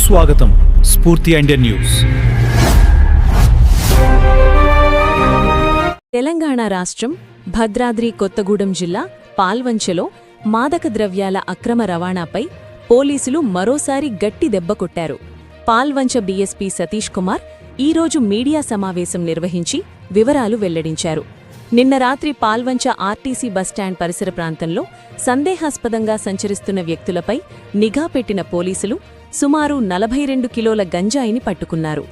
సుస్వాగతం స్ఫూర్తి Indian news. Telangana రాష్ట్రం భద్రాద్రి కొత్తగూడెం జిల్లా పాల్వంచలో మాదక ద్రవ్యాల అక్రమ రవాణాపై పోలీసులు మరోసారి గట్టి దెబ్బ కొట్టారు. పాల్వంచ డీఎస్పీ సతీష్ కుమార్ ఈరోజు మీడియా సమావేశం నిర్వహించి వివరాలు వెల్లడించారు. నిన్న రాత్రి పాల్వంచ ఆర్టీసీ బస్టాండ్ పరిసర ప్రాంతంలో సందేహాస్పదంగా సంచరిస్తున్న వ్యక్తులపై నిఘా పెట్టిన పోలీసులు సుమారు 42 కిలోల గంజాయిని పట్టుకున్నారు.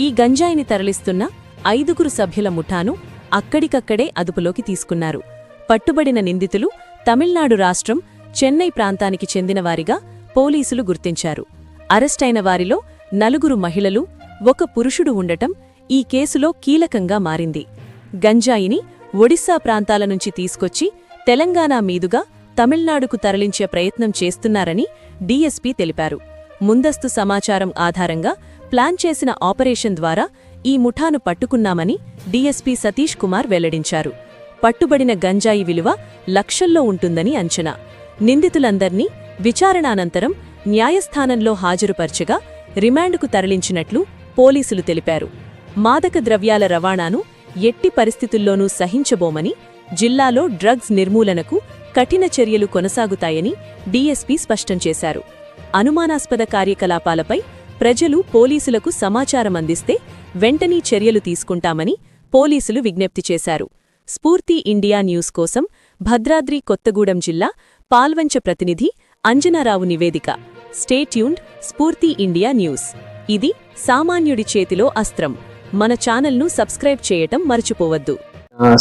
ఈ గంజాయిని తరలిస్తున్న 5 సభ్యుల ముఠాను అక్కడికక్కడే అదుపులోకి తీసుకున్నారు. పట్టుబడిన నిందితులు తమిళనాడు రాష్ట్రం చెన్నై ప్రాంతానికి చెందినవారిగా పోలీసులు గుర్తించారు. అరెస్టైన వారిలో 4 మహిళలు, 1 పురుషుడు ఉండటం ఈ కేసులో కీలకంగా మారింది. గంజాయిని ఒడిశా ప్రాంతాల నుంచి తీసుకొచ్చి తెలంగాణ మీదుగా తమిళనాడుకు తరలించే ప్రయత్నం చేస్తున్నారని డీఎస్పీ తెలిపారు. ముందస్తు సమాచారం ఆధారంగా ప్లాన్ చేసిన ఆపరేషన్ ద్వారా ఈ ముఠాను పట్టుకున్నామని డీఎస్పీ సతీష్ కుమార్ వెల్లడించారు. పట్టుబడిన గంజాయి విలువ లక్షల్లో ఉంటుందని అంచనా. నిందితులందర్నీ విచారణానంతరం న్యాయస్థానంలో హాజరుపర్చగా రిమాండ్కు తరలించినట్లు పోలీసులు తెలిపారు. మాదక ద్రవ్యాల రవాణాను ఎట్టి పరిస్థితుల్లోనూ సహించబోమని, జిల్లాలో డ్రగ్స్ నిర్మూలనకు కఠిన చర్యలు కొనసాగుతాయని డీఎస్పీ స్పష్టం చేశారు. అనుమానాస్పద కార్యకలాపాలపై ప్రజలు పోలీసులకు సమాచారం అందిస్తే వెంటనే చర్యలు తీసుకుంటామని పోలీసులు విజ్ఞప్తి చేశారు. స్ఫూర్తి ఇండియా న్యూస్ కోసం భద్రాద్రి కొత్తగూడెం జిల్లా పాల్వంచ ప్రతినిధి అంజనారావు నివేదిక. Stay tuned. స్ఫూర్తి ఇండియా న్యూస్. ఇది సామాన్యుడి చేతిలో అస్త్రం. మన ఛానల్ను సబ్స్క్రైబ్ చేయటం మర్చిపోవద్దు.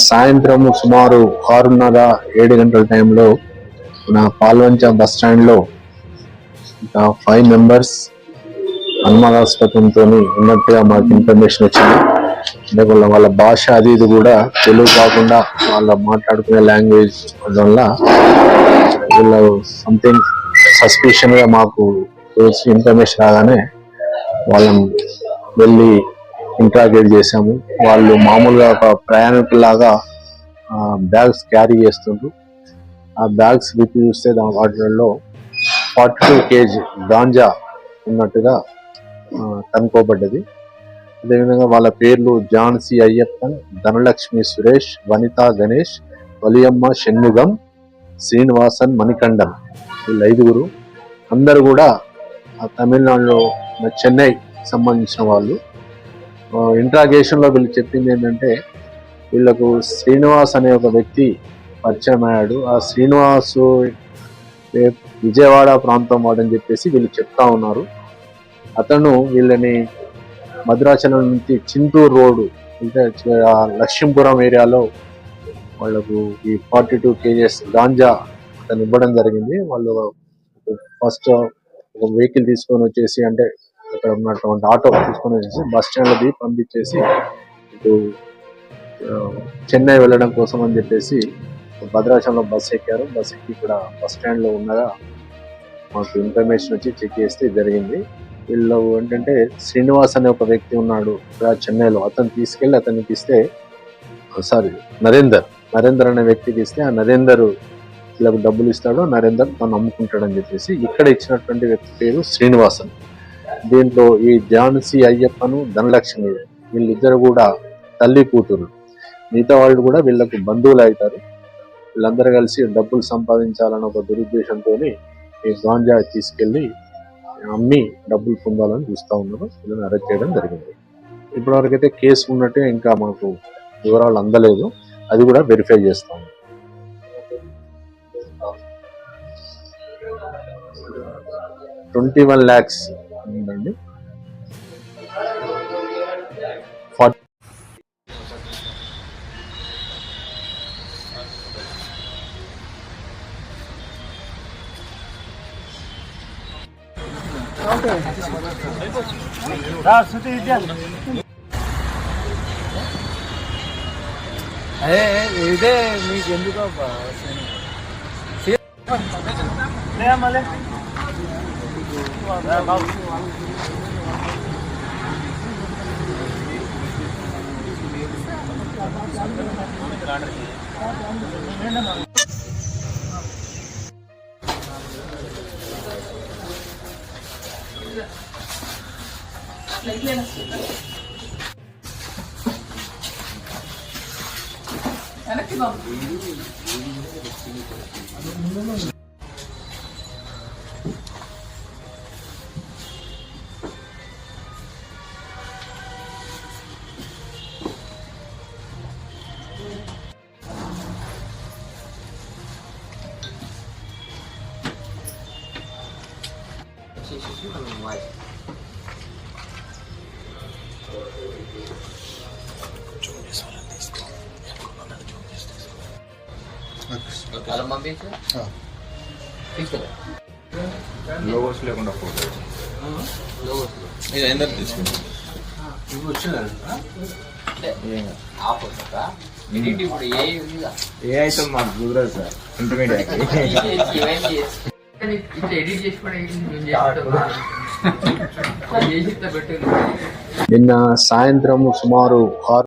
సాయంత్రం సుమారు 6:30-7 గంటల టైంలో మన పాల్వంచ బస్టాండ్లో 5 మెంబర్స్ అనుమానాస్పదంతో ఉన్నట్టుగా మాకు ఇన్ఫర్మేషన్ వచ్చింది. అంటే వాళ్ళ భాష అది ఇది కూడా తెలుగు కాకుండా వాళ్ళ మాట్లాడుకునే లాంగ్వేజ్ వల్ల వీళ్ళు సంథింగ్ సస్పిషన్గా మాకు ఇన్ఫర్మేషన్ రాగానే వాళ్ళని వెళ్ళి ఇంట్రాగేట్ చేశాము. వాళ్ళు మామూలుగా ఒక ప్రయాణికులాగా బ్యాగ్స్ క్యారీ చేస్తుండ్రు. ఆ బ్యాగ్స్ విప్పి చూస్తే వాటిల్లో 42 kg గాంజా ఉన్నట్టుగా కనుక్కోబడ్డది. అదేవిధంగా వాళ్ళ పేర్లు జాన్సీ అయ్యప్పన్, ధనలక్ష్మి సురేష్, వనిత గణేష్, వలియమ్మ షణ్ముగం, శ్రీనివాసన్ మణికండన్. వీళ్ళు 5 అందరూ కూడా తమిళనాడులో చెన్నై సంబంధించిన వాళ్ళు. ఇంట్రాగేషన్ లో వీళ్ళు చెప్పింది ఏంటంటే వీళ్ళకు శ్రీనివాస్ అనే ఒక వ్యక్తి పరిచయం అయ్యాడు. ఆ శ్రీనివాస్ విజయవాడ ప్రాంతం వాడని చెప్పేసి వీళ్ళు చెప్తా ఉన్నారు. అతను వీళ్ళని భద్రాచలం నుంచి చింతూరు రోడ్డు అంటే లక్ష్మీపురం ఏరియాలో వాళ్ళకు ఈ 42 kgs గాంజా అతను ఇవ్వడం జరిగింది. వాళ్ళు ఫస్ట్ ఒక వెహికల్ తీసుకొని వచ్చేసి అంటే అక్కడ ఉన్నటువంటి ఆటో తీసుకొని వచ్చేసి బస్ స్టాండ్ ది పంపించేసి ఇటు చెన్నై వెళ్ళడం కోసం అని చెప్పేసి భద్రాచలంలో బస్ ఎక్కారు. బస్ ఎక్కి ఇక్కడ బస్ స్టాండ్ లో ఉండగా మాకు ఇన్ఫర్మేషన్ వచ్చి చెక్ చేస్తే జరిగింది. వీళ్ళు ఏంటంటే శ్రీనివాస్ అనే ఒక వ్యక్తి ఉన్నాడు చెన్నైలో. అతను తీసుకెళ్లి అతనికి ఇస్తే నరేందర్ అనే వ్యక్తికి ఇస్తే ఆ నరేందర్ వీళ్ళకు డబ్బులు ఇస్తాడు. నరేందర్ తను అమ్ముకుంటాడని చెప్పేసి ఇక్కడ ఇచ్చినటువంటి వ్యక్తి పేరు శ్రీనివాసన్. దీంట్లో ఈ జాన్సీ అయ్యప్పను, ధనలక్ష్మి వీళ్ళిద్దరు కూడా తల్లి కూతురు. మిగతా వాళ్ళు కూడా వీళ్ళకు బంధువులు అవుతారు. వీళ్ళందరూ కలిసి డబ్బులు సంపాదించాలని ఒక దురుద్దేశంతో ఈ గాంజా తీసుకెళ్లి అమ్మి డబ్బులు పొందాలని చూస్తూ ఉన్నారు. వీళ్ళని అరెస్ట్ చేయడం జరిగింది. ఇప్పటివరకైతే కేసు ఉన్నట్టే ఇంకా మాకు వివరాలు అందలేదు. అది కూడా వెరిఫై చేస్తాము. $21 lakhs ఉందండి. ఇదే మీకు ఎందుకు లోగోస్ లేకుండా ఫోటో ఇవి వచ్చినారు ఏ అయితే మాకు కుదరదు సార్ ఇంటర్మీడియట్ ఎడిట్ చేసి కూడా నిన్న సాయంత్రం సుమారు 6